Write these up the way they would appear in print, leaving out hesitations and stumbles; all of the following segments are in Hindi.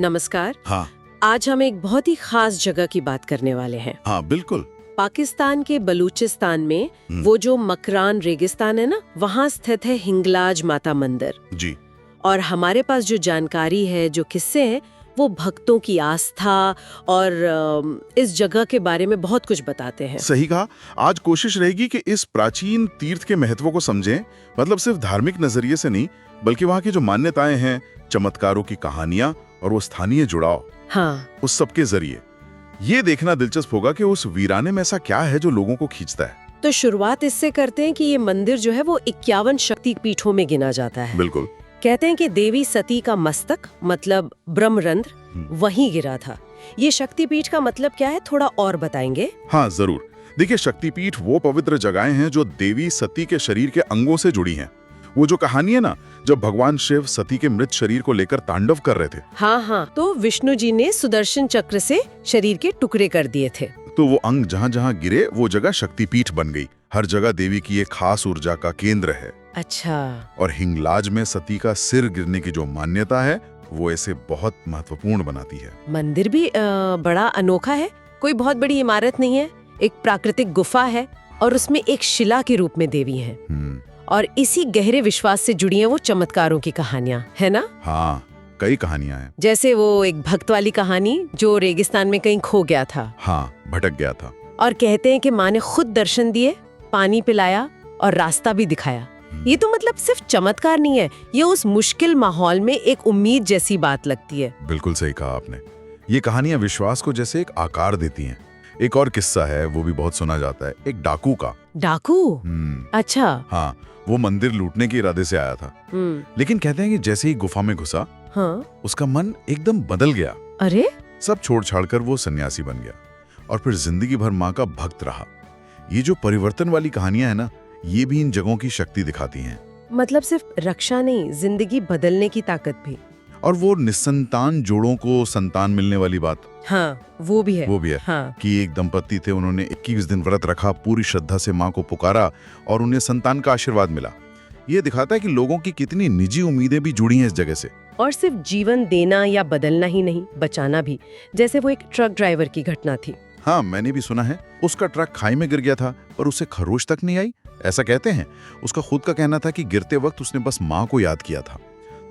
नमस्कार। हाँ। आज हम एक बहुत ही खास जगह की बात करने वाले हैं। हाँ बिल्कुल। पाकिस्तान के बलूचिस्तान में वो जो मकरान रेगिस्तान है ना, वहाँ स्थित है हिंगलाज माता मंदिर। जी। और हमारे पास जो जानकारी है, जो किस्से हैं, वो भक्तों की आस्था और इस जगह के बारे में बहुत कुछ बताते हैं। सही कहा। आज कोशिश रहेगी कि इस प्राचीन तीर्थ के महत्व को समझें, मतलब सिर्फ धार्मिक नजरिए से नहीं, बल्कि वहाँ की जो मान्यताएं हैं, चमत्कारों की कहानियां और वो स्थानीय जुड़ाव, हाँ। उस सब के जरिए ये देखना दिलचस्प होगा कि उस वीराने में ऐसा क्या है जो लोगों को खींचता है। तो शुरुआत इससे करते हैं कि ये मंदिर जो है वो 51 शक्ति पीठों में गिना जाता है। बिल्कुल। कहते हैं कि देवी सती का मस्तक मतलब ब्रह्मरंध्र वहीं गिरा था। ये शक्तिपीठ का मतलब क्या है, थोड़ा और बताएंगे? हाँ जरूर। देखिए, शक्तिपीठ वो पवित्र जगहें हैं जो देवी सती के शरीर के अंगों से जुड़ी हैं। वो जो कहानी है ना, जब भगवान शिव सती के मृत शरीर को लेकर तांडव कर रहे थे, हाँ, तो विष्णु जी ने सुदर्शन चक्र से शरीर के टुकड़े कर दिए थे। तो वो अंग जहाँ जहाँ गिरे वो जगह शक्तिपीठ बन गई। हर जगह देवी की एक खास ऊर्जा का केंद्र है। अच्छा। और हिंगलाज में सती का सिर गिरने की जो मान्यता है, वो इसे बहुत महत्वपूर्ण बनाती है। मंदिर भी बड़ा अनोखा है। कोई बहुत बड़ी इमारत नहीं है, एक प्राकृतिक गुफा है और उसमें एक शिला के रूप में देवी है। और इसी गहरे विश्वास से जुड़ी हैं वो चमत्कारों की कहानियां, है ना? हाँ, कई कहानियां हैं। जैसे वो एक भक्त वाली कहानी जो रेगिस्तान में कहीं खो गया था। हाँ, भटक गया था। और कहते हैं कि माँ ने खुद दर्शन दिए, पानी पिलाया और रास्ता भी दिखाया। ये तो मतलब सिर्फ चमत्कार नहीं है, ये उस मुश्किल माहौल में एक उम्मीद जैसी बात लगती है। बिल्कुल सही कहा आपने। ये कहानियां विश्वास को जैसे एक आकार देती हैं। एक और किस्सा है, वो भी बहुत सुना जाता है, एक डाकू का। डाकू? अच्छा। हाँ, वो मंदिर लूटने के इरादे से आया था। लेकिन कहते हैं कि जैसे ही गुफा में घुसा, हाँ, उसका मन एकदम बदल गया। अरे? सब छोड़ छाड़ कर वो सन्यासी बन गया और फिर जिंदगी भर माँ का भक्त रहा। ये जो परिवर्तन वाली कहानियां है ना, ये भी इन जगहों की शक्ति दिखाती हैं। मतलब सिर्फ रक्षा नहीं, जिंदगी बदलने की ताकत भी। और वो निसंतान जोड़ों को संतान मिलने वाली बात, हाँ, वो भी है। हाँ। कि एक दंपति थे, उन्होंने 21 दिन व्रत रखा, पूरी श्रद्धा से माँ को पुकारा और उन्हें संतान का आशीर्वाद मिला। ये दिखाता है कि लोगों की कितनी निजी उम्मीदें भी जुड़ी हैं इस जगह से। और सिर्फ जीवन देना या बदलना ही नहीं, बचाना भी। जैसे वो एक ट्रक ड्राइवर की घटना थी। हाँ, मैंने भी सुना है। उसका ट्रक खाई में गिर गया था पर उसे खरोच तक नहीं आई, ऐसा कहते हैं। उसका खुद का कहना था कि गिरते वक्त उसने बस माँ को याद किया था।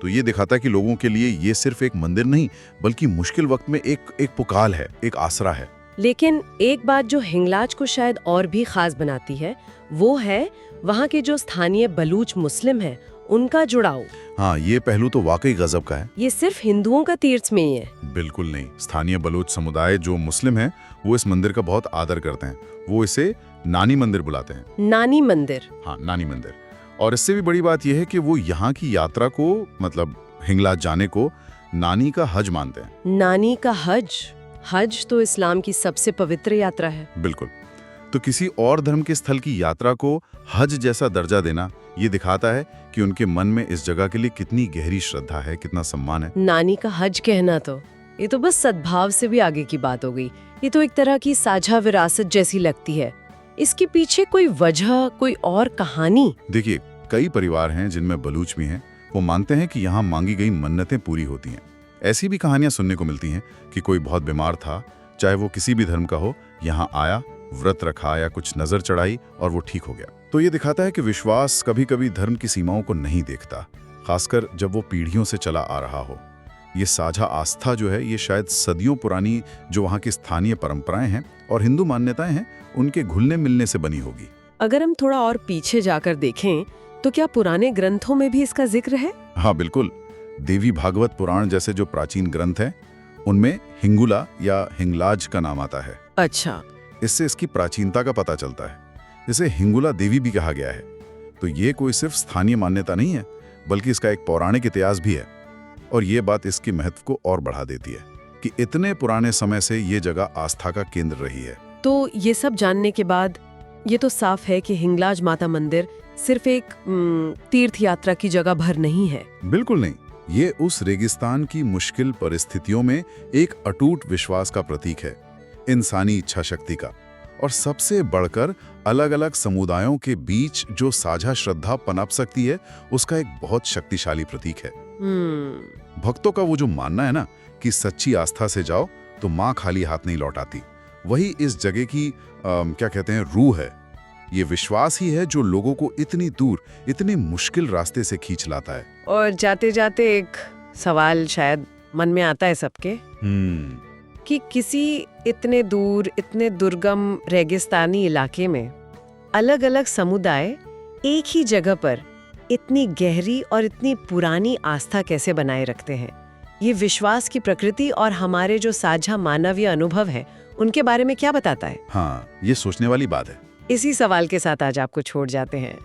तो ये दिखाता है कि लोगों के लिए ये सिर्फ एक मंदिर नहीं, बल्कि मुश्किल वक्त में एक पुकार है, एक आसरा है। लेकिन एक बात जो हिंगलाज को शायद और भी खास बनाती है, वो है वहाँ के जो स्थानीय बलूच मुस्लिम हैं, उनका जुड़ाव। हाँ, ये पहलू तो वाकई गजब का है। ये सिर्फ हिंदुओं का तीर्थ में ही है? बिल्कुल नहीं। स्थानीय बलूच समुदाय जो मुस्लिम है, वो इस मंदिर का बहुत आदर करते हैं। वो इसे नानी मंदिर बुलाते हैं। नानी मंदिर? हाँ, नानी मंदिर। और इससे भी बड़ी बात यह है कि वो यहाँ की यात्रा को, मतलब हिंगलाज जाने को, नानी का हज मानते हैं। नानी का हज? हज तो इस्लाम की सबसे पवित्र यात्रा है। बिल्कुल। तो किसी और धर्म के स्थल की यात्रा को हज जैसा दर्जा देना, ये दिखाता है कि उनके मन में इस जगह के लिए कितनी गहरी श्रद्धा है, कितना सम्मान है। नानी का हज कहना तो ये तो बस सद्भाव से भी आगे की बात हो गई। ये तो एक तरह की साझा विरासत जैसी लगती है। इसके पीछे कोई वजह, कोई और कहानी? देखिए, कई परिवार हैं जिनमें बलूच भी हैं। वो मानते हैं कि यहाँ मांगी गई मन्नतें पूरी होती हैं। ऐसी भी कहानियां सुनने को मिलती हैं कि कोई बहुत बीमार था, चाहे वो किसी भी धर्म का हो, यहाँ आया, व्रत रखा या कुछ नजर चढ़ाई और वो ठीक हो गया। तो ये दिखाता है कि विश्वास कभी कभी धर्म की सीमाओं को नहीं देखता, खासकर जब वो पीढ़ियों से चला आ रहा हो। ये साझा आस्था जो है, ये शायद सदियों पुरानी जो वहाँ की स्थानीय परंपराएं हैं और हिंदू मान्यताएं हैं, उनके घुलने मिलने से बनी होगी। अगर हम थोड़ा और पीछे जाकर देखें तो क्या पुराने ग्रंथों में भी इसका जिक्र है? हाँ बिल्कुल। देवी भागवत पुराण जैसे जो प्राचीन ग्रंथ हैं, उनमें हिंगुला या हिंगलाज का नाम आता है। अच्छा। इससे इसकी प्राचीनता का पता चलता है। इसे हिंगुला देवी भी कहा गया है। तो ये कोई सिर्फ स्थानीय मान्यता नहीं है, बल्कि इसका एक पौराणिक इतिहास भी है। और ये बात इसकी महत्व को और बढ़ा देती है कि इतने पुराने समय से ये जगह आस्था का केंद्र रही है। तो ये सब जानने के बाद ये तो साफ है कि हिंगलाज माता मंदिर सिर्फ एक तीर्थ यात्रा की जगह भर नहीं है। बिल्कुल नहीं। ये उस रेगिस्तान की मुश्किल परिस्थितियों में एक अटूट विश्वास का प्रतीक है, इंसानी इच्छा शक्ति का, और सबसे बढ़कर अलग अलग समुदायों के बीच जो साझा श्रद्धा पनप सकती है, उसका एक बहुत शक्तिशाली प्रतीक है। भक्तों का वो जो मानना है ना कि सच्ची आस्था से जाओ तो माँ खाली हाथ नहीं लौट आती, वही इस जगह की क्या कहते हैं रूह है। ये विश्वास ही है जो लोगों को इतनी दूर, इतने मुश्किल रास्ते से खींच लाता है। और जाते जाते एक सवाल शायद मन में आता है सबके कि किसी इतने दूर, इतने दुर्गम रेगिस्तानी इलाके में अलग अलग समुदाय एक ही जगह पर इतनी गहरी और इतनी पुरानी आस्था कैसे बनाए रखते हैं। ये विश्वास की प्रकृति और हमारे जो साझा मानवीय अनुभव है उनके बारे में क्या बताता है? हाँ, ये सोचने वाली बात है। इसी सवाल के साथ आज आपको छोड़ जाते हैं।